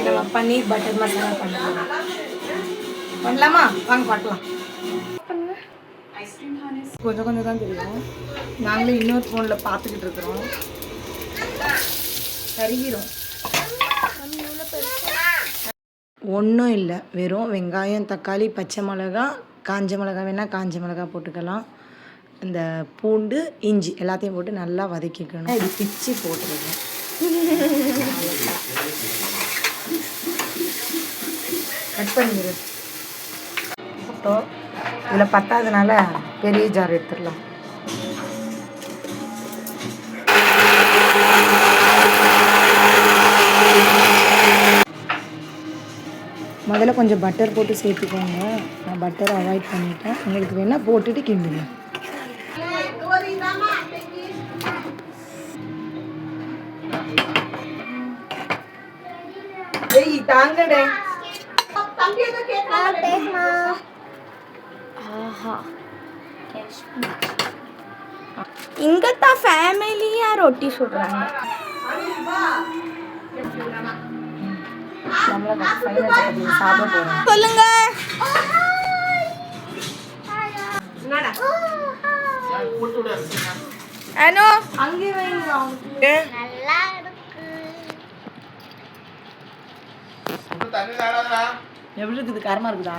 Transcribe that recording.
நம்ம பன்னீர் பட்டர் மசாலா பண்ணலாம். பண்ணலாமா? வாங்க பார்க்கலாம். கொஞ்சம் கொஞ்சம் தான் தெரியும். நாங்களே இன்னொரு ஃபோனில் பார்த்துக்கிட்டு இருக்கிறோம். கருகிரும். ஒன்றும் இல்லை, வெறும் வெங்காயம், தக்காளி, பச்சை மிளகா, காஞ்ச மிளகா வேணால் காஞ்ச மிளகா போட்டுக்கலாம். இந்த பூண்டு, இஞ்சி எல்லாத்தையும் போட்டு நல்லா வதக்கிக்கணும். இது பிச்சு போட்டுருங்க. கட் பண்ணிடு. போட்டோம். இதில் பத்தாதனால பெரிய ஜார் எடுத்துடலாம். முதல்ல கொஞ்சம் பட்டர் போட்டு சேர்த்துக்கோங்க. நான் பட்டர் அவாய்ட் பண்ணிட்டேன். உங்களுக்கு வேணால் போட்டுட்டு கிண்டுங்க. தாங்கடே. இங்க தான் ஃபேமிலியா ரொட்டி சுடுறாங்க. சொல்லுங்க. அனு அங்கே வைங்க. நல்லா இருக்கு. எப்படி இருக்குது? காரமா இருக்குதா?